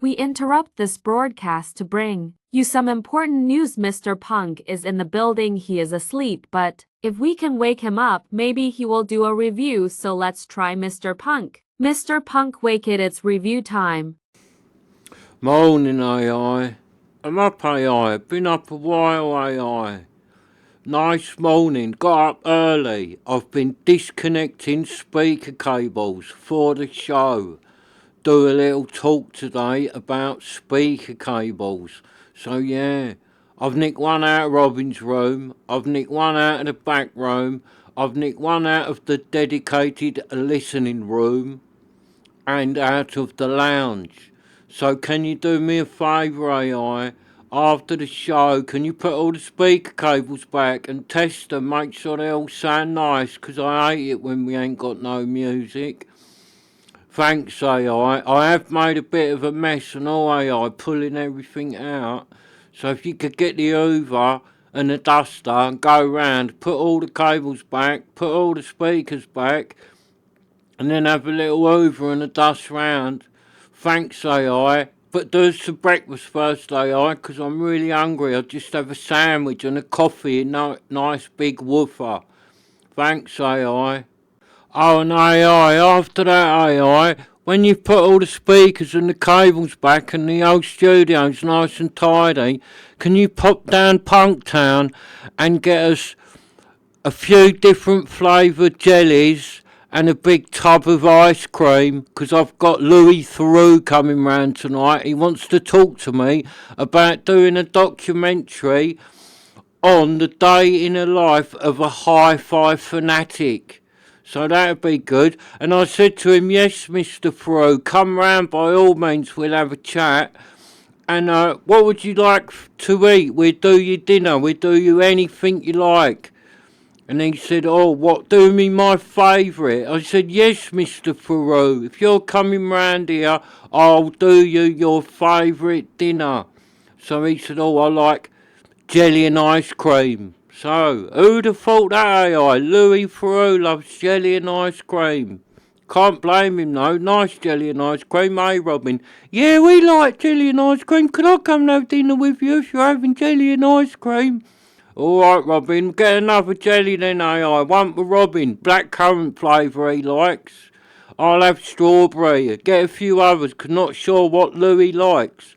We interrupt this broadcast to bring you some important news. Mr. Punk is in the building. He is asleep, but if we can wake him up, maybe he will do a review. So let's try Mr. Punk. Mr. Punk, wake it, it's review time. Morning, AI. I'm up, AI. Been up a while, AI. Nice morning. Got up early. I've been disconnecting speaker cables for the show. Do a little talk today about speaker cables. So yeah, I've nicked one out of Robin's room. I've nicked one out of the back room. I've nicked one out of the dedicated listening room and out of the lounge. So can you do me a favour, AI? After the show, can you put all the speaker cables back and test them, make sure they all sound nice, 'cause I hate it when we ain't got no music. Thanks, AI. I have made a bit of a mess and all, AI, pulling everything out. So if you could get the Hoover and the duster and go round, put all the cables back, put all the speakers back, and then have a little Hoover and a dust round. Thanks, AI. But do some breakfast first, AI, 'cause I'm really hungry. I'll just have a sandwich and a coffee in a nice big woofer. Thanks, AI. Oh, and AI, after that, AI, when you've put all the speakers and the cables back and the old studio's nice and tidy, can you pop down Punktown and get us a few different flavoured jellies and a big tub of ice cream, 'cause I've got Louis Theroux coming round tonight. He wants to talk to me about doing a documentary on the day in the life of a HiFi fanatic. So that'd be good. And I said to him, yes, Mr. Theroux, come round by all means, we'll have a chat. And what would you like to eat? We'll do you dinner, we'll do you anything you like. And he said, oh, what, do me my favourite? I said, yes, Mr. Theroux, if you're coming round here, I'll do you your favourite dinner. So he said, oh, I like jelly and ice cream. So, who'd have thought that, AI? Louis Theroux loves jelly and ice cream. Can't blame him, though. Nice jelly and ice cream, eh, Robin? Yeah, we like jelly and ice cream. Could I come and have dinner with you if you're having jelly and ice cream? All right, Robin, get another jelly then, AI. One for Robin, blackcurrant flavour he likes. I'll have strawberry. Get a few others, 'cause not sure what Louis likes.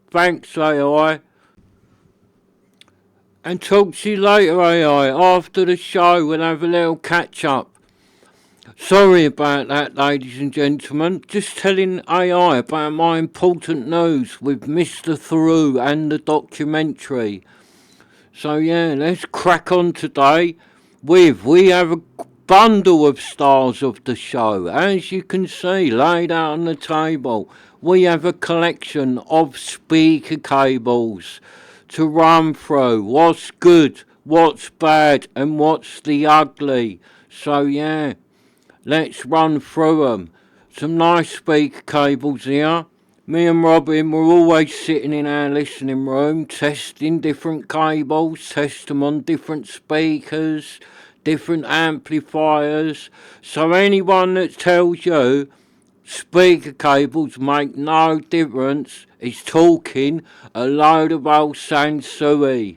Thanks, AI. And talk to you later, AI. After the show, we'll have a little catch-up. Sorry about that, ladies and gentlemen. Just telling AI about my important news with Mr. Theroux and the documentary. So yeah, let's crack on today we have a bundle of stars of the show. As you can see, laid out on the table, we have a collection of speaker cables to run through. What's good, what's bad, and what's the ugly. So yeah, let's run through them. Some nice speaker cables here. Me and Robin were always sitting in our listening room, testing different cables, test them on different speakers, different amplifiers. So anyone that tells you speaker cables make no difference is talking a load of old sansui.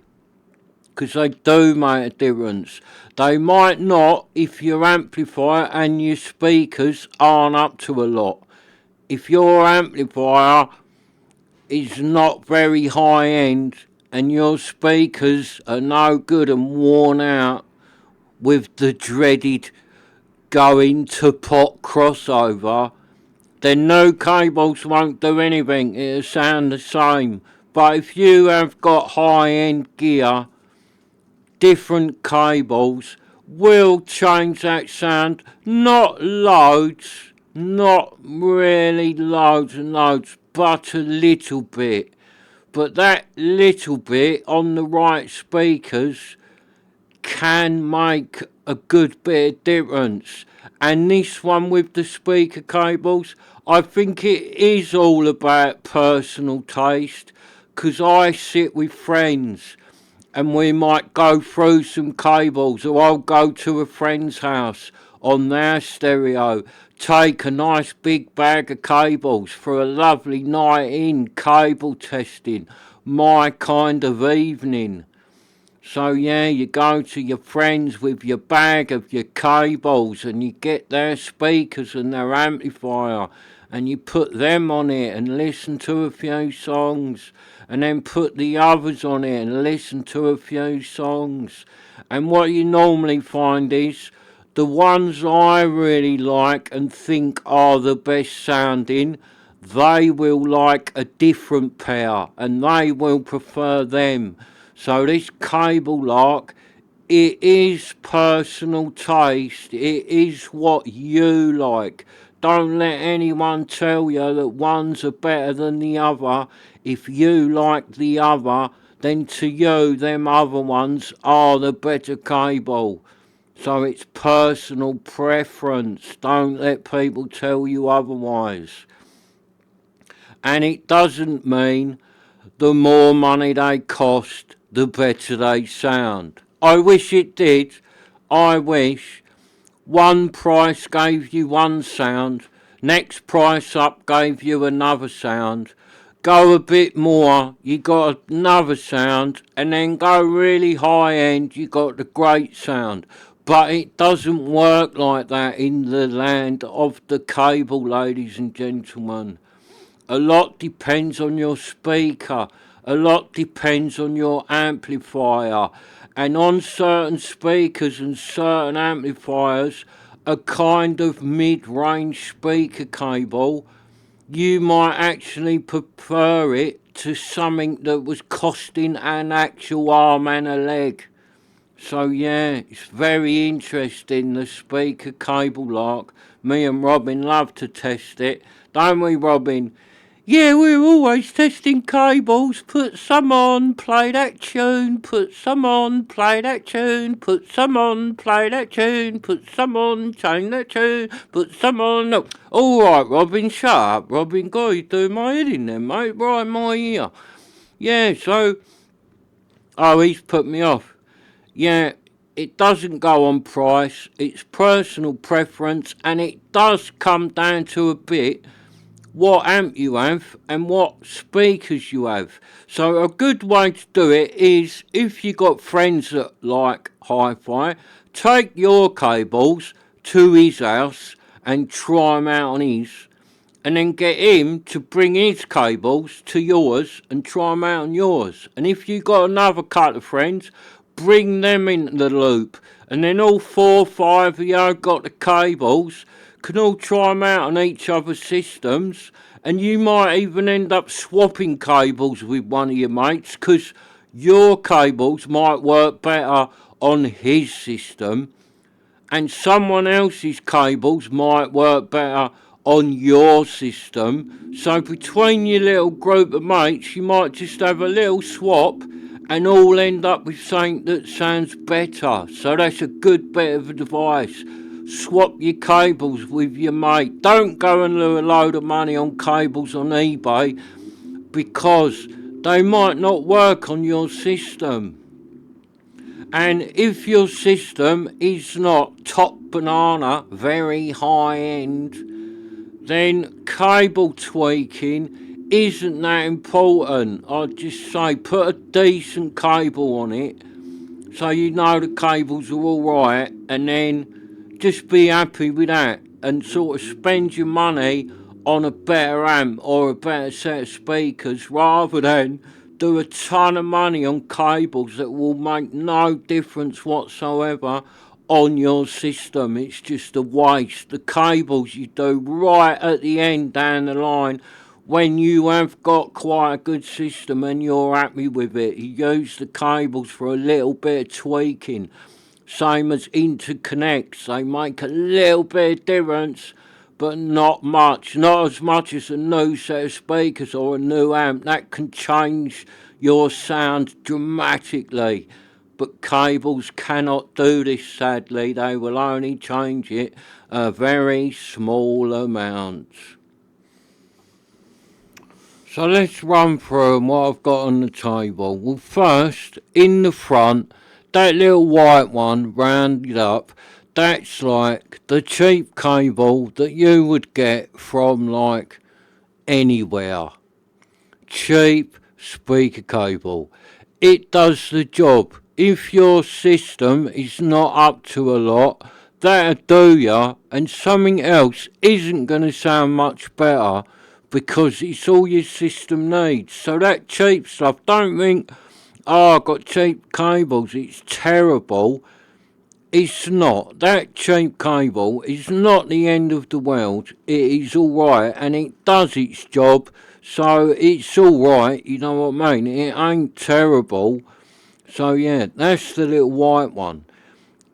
'Cause they do make a difference. They might not if your amplifier and your speakers aren't up to a lot. If your amplifier is not very high end and your speakers are no good and worn out with the dreaded going to pot crossover, then no cables won't do anything. It'll sound the same. But if you have got high end gear, different cables will change that sound. Not loads, not really loads and loads, but a little bit. But that little bit on the right speakers can make a good bit of difference. And this one with the speaker cables, I think it is all about personal taste, 'cause I sit with friends and we might go through some cables, or I'll go to a friend's house, on their stereo. Take a nice big bag of cables for a lovely night in cable testing. My kind of evening. So yeah, you go to your friends with your bag of your cables and you get their speakers and their amplifier and you put them on it and listen to a few songs and then put the others on it and listen to a few songs. And what you normally find is the ones I really like and think are the best sounding, they will like a different pair and they will prefer them. So this cable lark, it is personal taste. It is what you like. Don't let anyone tell you that ones are better than the other. If you like the other, then to you, them other ones are the better cable. So it's personal preference. Don't let people tell you otherwise. And it doesn't mean the more money they cost, the better they sound. I wish it did. I wish one price gave you one sound, next price up gave you another sound. Go a bit more, you got another sound, and then go really high end, you got the great sound. But it doesn't work like that in the land of the cable, ladies and gentlemen. A lot depends on your speaker. A lot depends on your amplifier. And on certain speakers and certain amplifiers, a kind of mid-range speaker cable, you might actually prefer it to something that was costing an actual arm and a leg. So yeah, it's very interesting, the speaker cable lark. Me and Robin love to test it, don't we, Robin? Yeah, we're always testing cables. Put some on, play that tune. Put some on, play that tune. Put some on, play that tune. Put some on, change that tune. Put some on. No. All right, Robin, shut up, Robin. God, you're doing my head in there, mate. Right in my ear. Yeah, so. Oh, he's put me off. Yeah, it doesn't go on price. It's personal preference, and it does come down to a bit what amp you have and what speakers you have. So a good way to do it is, if you got friends that like hi-fi, take your cables to his house and try them out on his, and then get him to bring his cables to yours and try them out on yours. And if you got another couple of friends, bring them into the loop, and then all 4 or 5 of you got the cables, can all try them out on each other's systems, and you might even end up swapping cables with one of your mates, because your cables might work better on his system and someone else's cables might work better on your system. So between your little group of mates, you might just have a little swap and all end up with something that sounds better. So that's a good bit of advice. Swap your cables with your mate. Don't go and lose a load of money on cables on eBay, because they might not work on your system. And if your system is not top banana, very high end, then cable tweaking isn't that important. I'd just say put a decent cable on it so you know the cables are alright, and then just be happy with that and sort of spend your money on a better amp or a better set of speakers, rather than do a ton of money on cables that will make no difference whatsoever on your system. It's just a waste. The cables you do right at the end down the line, when you have got quite a good system and you're happy with it, you use the cables for a little bit of tweaking. Same as interconnects, they make a little bit of difference, but not much. Not as much as a new set of speakers or a new amp. That can change your sound dramatically. But cables cannot do this, sadly. They will only change it a very small amount. So let's run through what I've got on the table. Well, first, in the front, that little white one rounded up, That's like the cheap cable that you would get from like anywhere. Cheap speaker cable. It does the job. If your system is not up to a lot, that'll do ya, and something else isn't going to sound much better because it's all your system needs. So that cheap stuff, don't think, oh, I've got cheap cables, it's terrible. It's not. That cheap cable is not the end of the world. It is alright and it does its job, so it's alright, you know what I mean? It ain't terrible. So yeah, that's the little white one.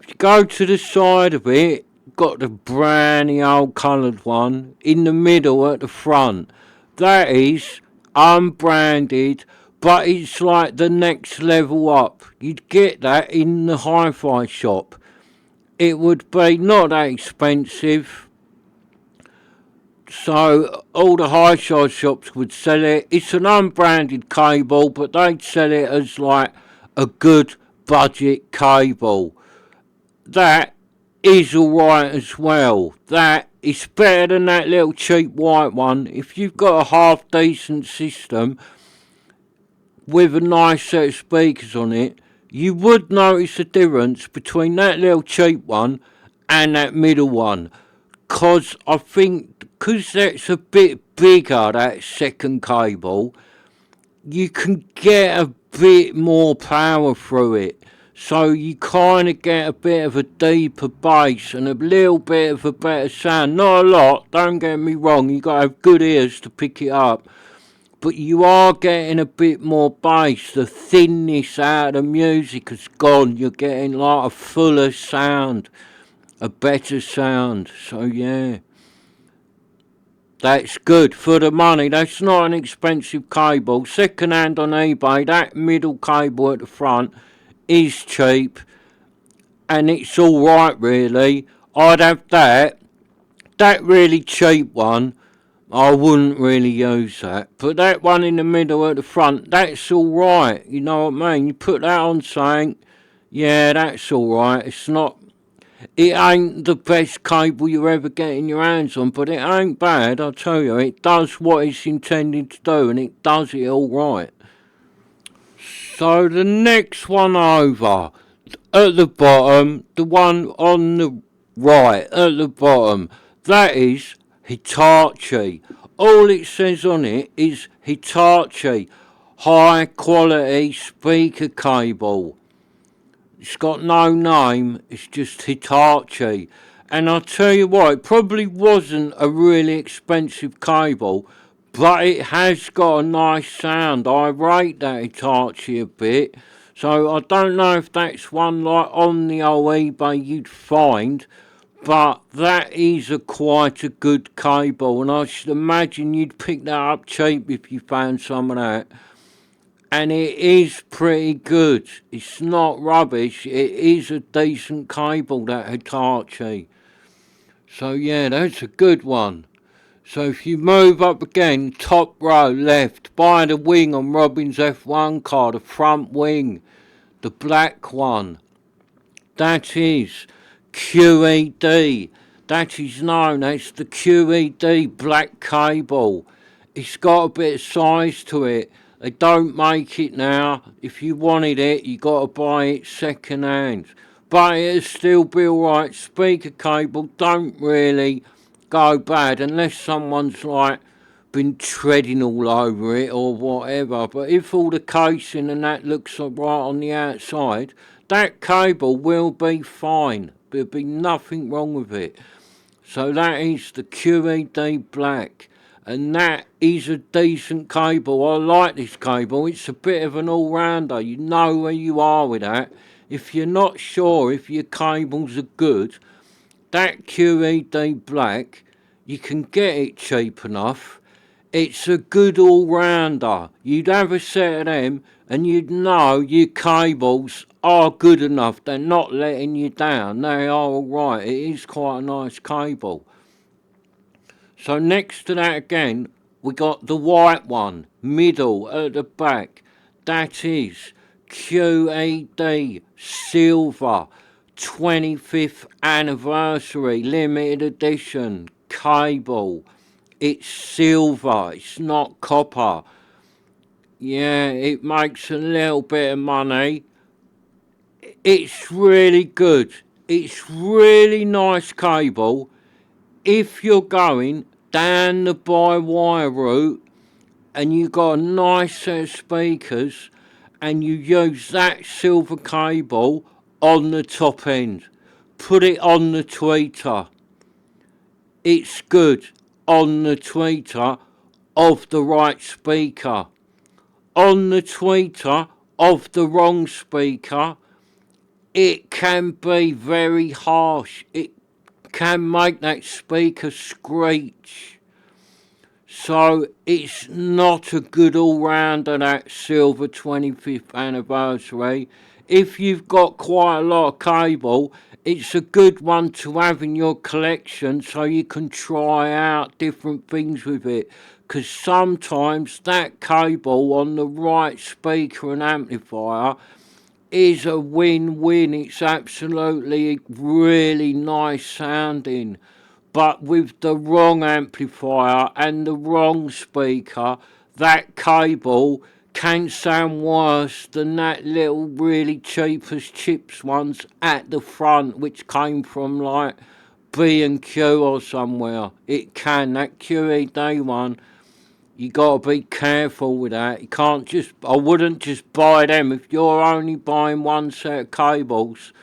If you go to the side of it, got the browny old coloured one in the middle at the front. That is unbranded, but it's like the next level up. You'd get that in the HiFi shop. It would be not that expensive, so all the HiFi shops would sell it. It's an unbranded cable, but they'd sell it as like a good budget cable. That is alright as well. That is better than that little cheap white one. If you've got a half decent system with a nice set of speakers on it, you would notice the difference between that little cheap one and that middle one. Because I think, because that's a bit bigger, that second cable, you can get a bit more power through it. So you kind of get a bit of a deeper bass and a little bit of a better sound. Not a lot, don't get me wrong, you got to have good ears to pick it up. But you are getting a bit more bass. The thinness out of the music has gone. You're getting like a fuller sound, a better sound. So yeah, that's good for the money. That's not an expensive cable. Second hand on eBay, that middle cable at the front is cheap and it's alright really. I'd have that. That really cheap one, I wouldn't really use that. But that one in the middle at the front, that's alright. You know what I mean? You put that on something, yeah, that's alright. It's not, it ain't the best cable you ever get in your hands on, but it ain't bad, I tell you. It does what it's intended to do, and it does it alright. So the next one over, at the bottom, the one on the right, at the bottom, that is Hitachi. All it says on it is Hitachi, high quality speaker cable. It's got no name, it's just Hitachi. And I'll tell you what, it probably wasn't a really expensive cable, but it has got a nice sound. I rate that Hitachi a bit. So I don't know if that's one like on the old eBay you'd find, but that is quite a good cable, and I should imagine you'd pick that up cheap if you found some of that. And it is pretty good. It's not rubbish. It is a decent cable, that Hitachi. So yeah, that's a good one. So if you move up again, top row left, by the wing on Robin's F1 car, the front wing, the black one, that is QED. That is known as the QED black cable. It's got a bit of size to it. They don't make it now. If you wanted it, you got to buy it second hand. But it'll still be alright. Speaker cable don't really go bad unless someone's like been treading all over it or whatever. But if all the casing and that looks right on the outside, that cable will be fine. There'll be nothing wrong with it. So that is the QED black. And that is a decent cable. I like this cable. It's a bit of an all-rounder. You know where you are with that. If you're not sure if your cables are good, that QED black, you can get it cheap enough. It's a good all-rounder. You'd have a set of them and you'd know your cables are good enough. They're not letting you down. They are alright. It is quite a nice cable. So next to that again, we got the white one, middle at the back. That is QED Silver. 25th anniversary limited edition cable. It's silver, it's not copper. Yeah, it makes a little bit of money. It's really good. It's really nice cable. If you're going down the by wire route and you got a nice set of speakers and you use that silver cable on the top end, put it on the tweeter. It's good on the tweeter of the right speaker. On the tweeter of the wrong speaker, it can be very harsh. It can make that speaker screech. So it's not a good all-rounder, that silver 25th anniversary. If you've got quite a lot of cable, it's a good one to have in your collection so you can try out different things with it. Because sometimes that cable on the right speaker and amplifier is a win-win. It's absolutely really nice sounding. But with the wrong amplifier and the wrong speaker, that cable can sound worse than that little really cheap as chips ones at the front, which came from like B&Q or somewhere. It can. That QED one, you got to be careful with that. You can't just, I wouldn't just buy them. If you're only buying one set of cables,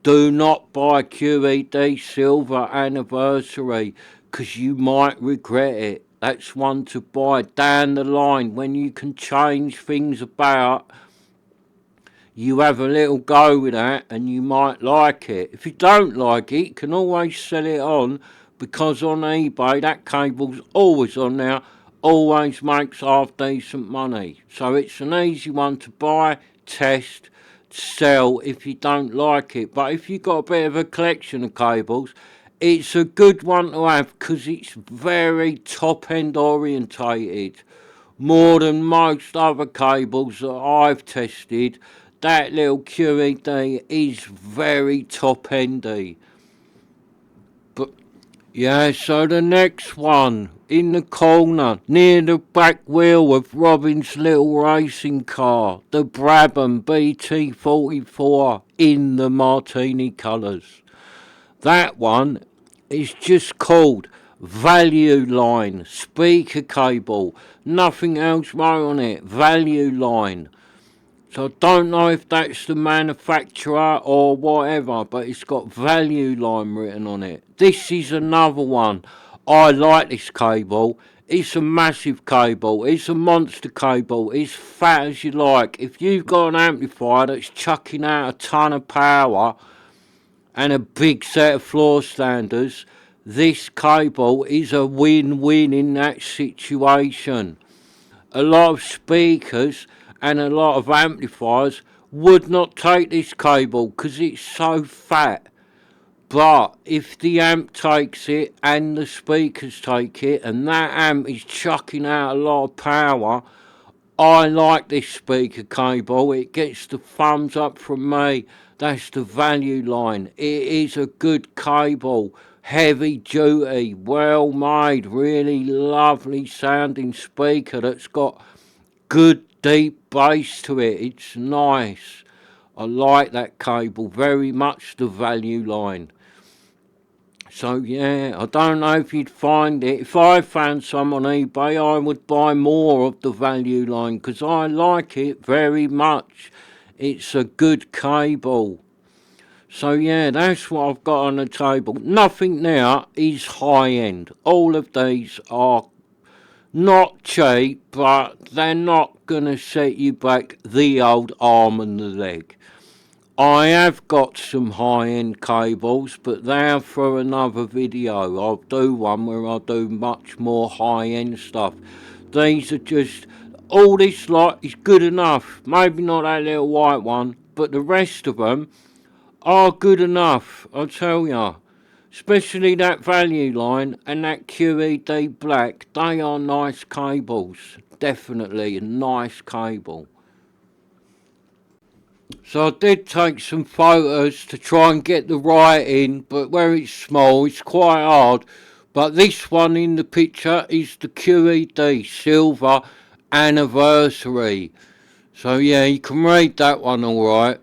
do not buy QED Silver Anniversary, because you might regret it. That's one to buy down the line when you can change things about. You have a little go with that and you might like it. If you don't like it, you can always sell it on, because on eBay that cable's always on there, always makes half decent money. So it's an easy one to buy, test, sell if you don't like it. But if you've got a bit of a collection of cables, it's a good one to have because it's very top end orientated. More than most other cables that I've tested, that little QED is very top endy. But yeah, so the next one, in the corner, near the back wheel of Robin's little racing car, the Brabham BT44 in the Martini colours. That one is just called Value Line speaker cable. Nothing else wrote on it. Value Line. So I don't know if that's the manufacturer or whatever, but it's got Value Line written on it. This is another one. I like this cable. It's a massive cable. It's a monster cable. It's fat as you like. If you've got an amplifier that's chucking out a ton of power and a big set of floor standers, this cable is a win-win in that situation. A lot of speakers and a lot of amplifiers would not take this cable because it's so fat. But if the amp takes it and the speakers take it and that amp is chucking out a lot of power, I like this speaker cable. It gets the thumbs up from me. That's the Value Line. It is a good cable. Heavy duty, well made, really lovely sounding speaker that's got good deep bass to it. It's nice. I like that cable very much, the Value Line. So yeah, I don't know if you'd find it. If I found some on eBay, I would buy more of the Value Line because I like it very much. It's a good cable. So yeah, that's what I've got on the table. Nothing now is high end. All of these are not cheap, but they're not going to set you back the old arm and the leg. I have got some high-end cables, but they're for another video. I'll do one where I do much more high-end stuff. These are just, all this lot is good enough. Maybe not that little white one, but the rest of them are good enough, I tell ya. Especially that Value Line and that QED Black. They are nice cables. Definitely a nice cable. So I did take some photos to try and get the writing, but where it's small, it's quite hard. But this one in the picture is the QED Silver Anniversary. So yeah, you can read that one alright.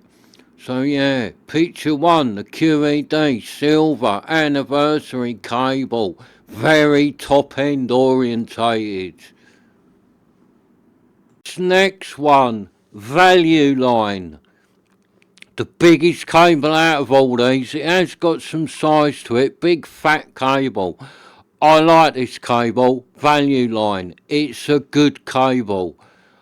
So yeah, picture one, the QED Silver Anniversary cable. Very top end orientated. Next one, Value Line. The biggest cable out of all these. It has got some size to it, big fat cable. I like this cable, Value Line. It's a good cable.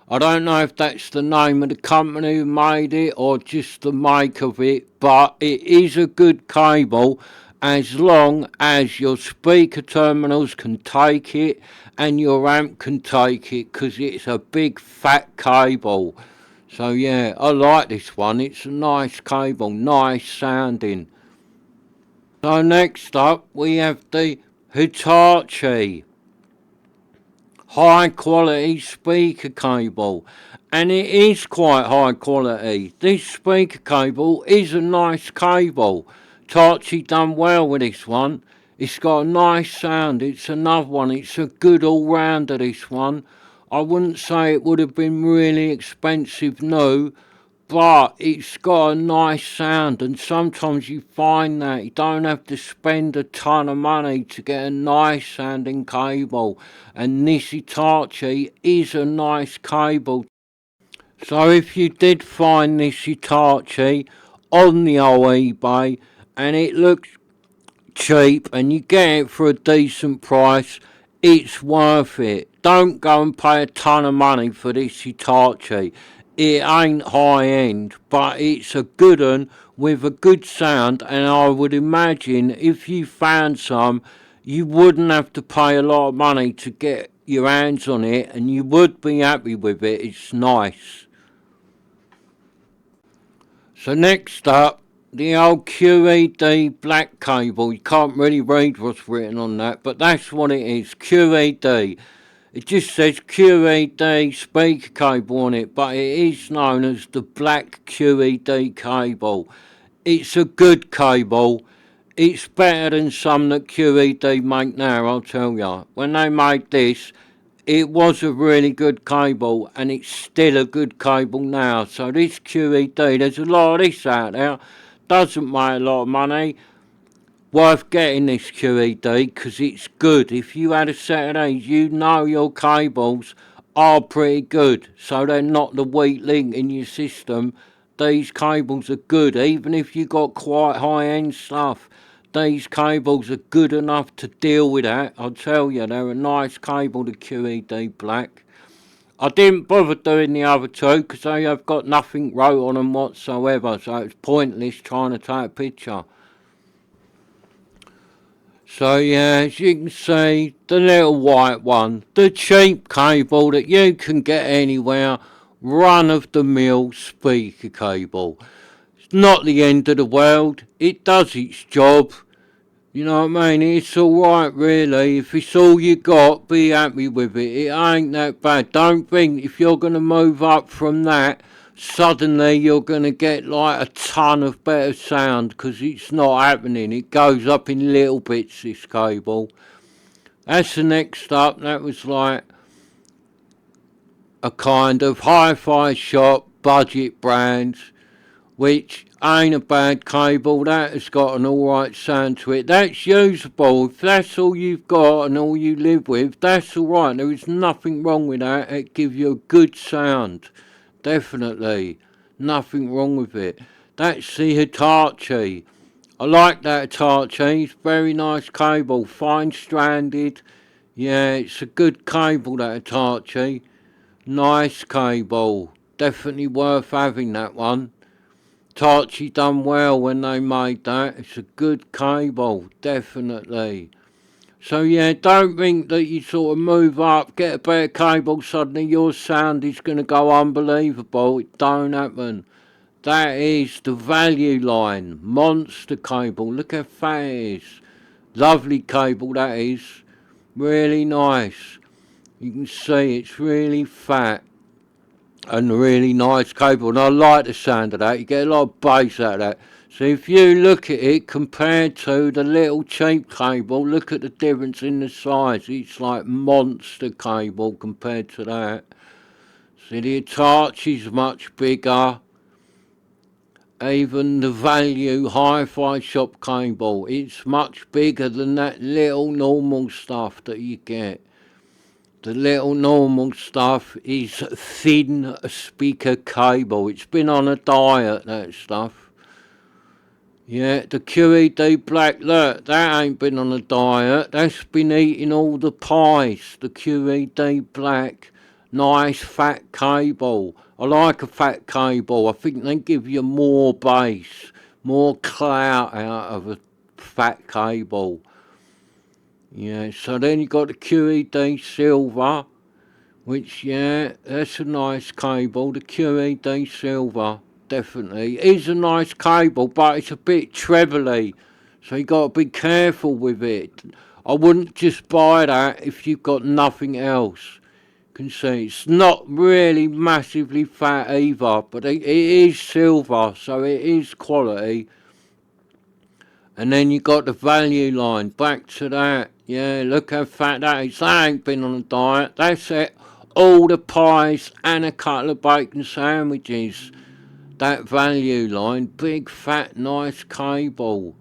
I don't know if that's the name of the company who made it or just the make of it, but it is a good cable as long as your speaker terminals can take it and your amp can take it, because it's a big fat cable. So yeah, I like this one. It's a nice cable, nice sounding. So next up we have the Hitachi high quality speaker cable, and it is quite high quality. This speaker cable is a nice cable. Hitachi done well with this one. It's got a nice sound. It's another one. It's a good all-rounder, this one. I wouldn't say it would have been really expensive, no, but it's got a nice sound, and sometimes you find that you don't have to spend a ton of money to get a nice sounding cable, and this Hitachi is a nice cable. So if you did find this Hitachi on the old eBay and it looks cheap and you get it for a decent price, it's worth it. Don't go and pay a ton of money for this Hitachi. It ain't high end, but it's a good one with a good sound, and I would imagine if you found some, you wouldn't have to pay a lot of money to get your hands on it, and you would be happy with it. It's nice. So next up, the old QED black cable. You can't really read what's written on that, but that's what it is, QED. It just says QED speaker cable on it, but it is known as the black QED cable. It's a good cable. It's better than some that QED make now, I'll tell you. When they made this, it was a really good cable, and it's still a good cable now. So this QED, there's a lot of this out there. Doesn't make a lot of money. Worth getting this QED because it's good. If you had a set of these, you know your cables are pretty good, so they're not the weak link in your system. These cables are good, even if you got quite high end stuff. These cables are good enough to deal with that. I'll tell you, they're a nice cable, the QED black. I didn't bother doing the other two because they have got nothing wrote on them whatsoever, so it's pointless trying to take a picture. So yeah, as you can see, the little white one, the cheap cable that you can get anywhere, run of the mill speaker cable. It's not the end of the world, it does its job. You know what I mean? It's alright really. If it's all you got, be happy with it. It ain't that bad. Don't think if you're going to move up from that, suddenly you're going to get like a ton of better sound, because it's not happening. It goes up in little bits, this cable. That's the next up. That was like a kind of hi-fi shop budget brand, which ain't a bad cable. That has got an alright sound to it. That's usable. If that's all you've got and all you live with, that's alright. There is nothing wrong with that. It gives you a good sound. Definitely. Nothing wrong with it. That's the Hitachi. I like that Hitachi. It's very nice cable. Fine stranded. Yeah, it's a good cable, that Hitachi. Nice cable. Definitely worth having that one. Hitachi done well when they made that. It's a good cable, definitely. So yeah, don't think that you sort of move up, get a better cable, suddenly your sound is going to go unbelievable. It don't happen. That is the Value Line monster cable. Look how fat it is. Lovely cable that is. Really nice. You can see it's really fat. and a really nice cable, and I like the sound of that. You get a lot of bass out of that. So if you look at it compared to the little cheap cable, look at the difference in the size. It's like monster cable compared to that. See, the Hitachi's much bigger. Even the value HiFi shop cable, it's much bigger than that little normal stuff that you get. The little normal stuff is thin speaker cable. It's been on a diet, that stuff. Yeah, the QED black, look, that ain't been on a diet. That's been eating all the pies. The QED black, nice fat cable. I like a fat cable. I think they give you more bass, more clout out of a fat cable. Yeah, so then you got the QED Silver, which, yeah, that's a nice cable. The QED Silver, definitely. It is a nice cable, but it's a bit trebly, so you got to be careful with it. I wouldn't just buy that if you've got nothing else. You can see it's not really massively fat either, but it is silver, so it is quality. And then you got the value line, back to that. Yeah, look how fat that is. That ain't been on a diet. That's it. All the pies and a couple of bacon sandwiches. That value line, big fat nice cable.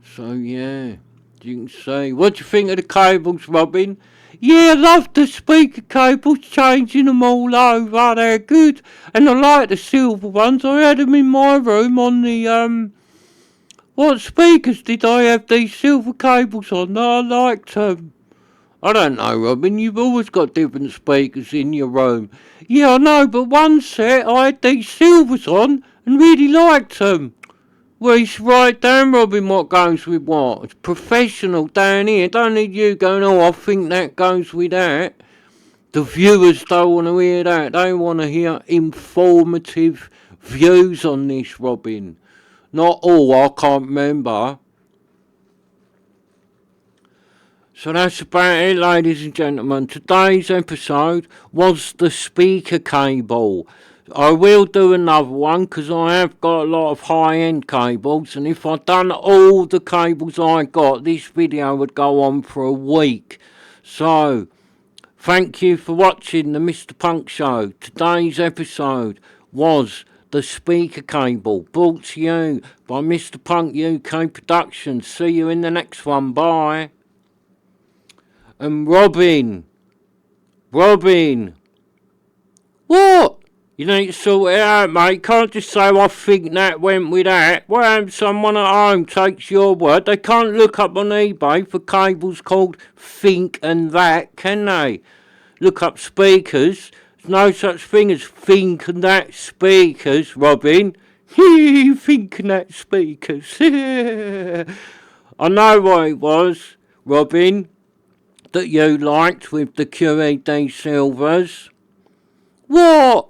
So yeah, you can see. What do you think of the cables, Robin? Yeah, I love the speaker cables, changing them all over. They're good. And I like the silver ones. I had them in my room on the What speakers did I have these silver cables on? I liked them. I don't know, Robin, you've always got different speakers in your room. Yeah, I know, but one set I had these silvers on and really liked them. Well, it's right down, Robin, what goes with what. It's professional down here. Don't need you going, oh, I think that goes with that. The viewers don't want to hear that. They want to hear informative views on this, Robin. Not all, I can't remember. So that's about it, ladies and gentlemen. Today's episode was the speaker cable. I will do another one because I have got a lot of high-end cables, and if I'd done all the cables I got, this video would go on for a week. So, thank you for watching the Mr. Punk Show. Today's episode was the speaker cable, brought to you by Mr. Punk UK Productions. See you in the next one. Bye. And Robin. What? You need to sort it out, mate. Can't just say, I think that went with that. Well, someone at home takes your word. They can't look up on eBay for cables called Think and That, can they? Look up speakers. There's no such thing as Think and That speakers, Robin. Think and That speakers. I know what it was, Robin, that you liked with the QED Silvers. What?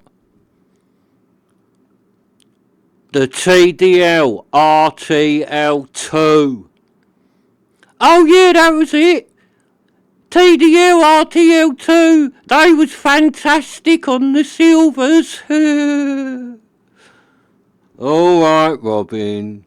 The TDL RTL2. Oh yeah, that was it. TDL RTL2. They was fantastic on the Silvers. All right, Robin.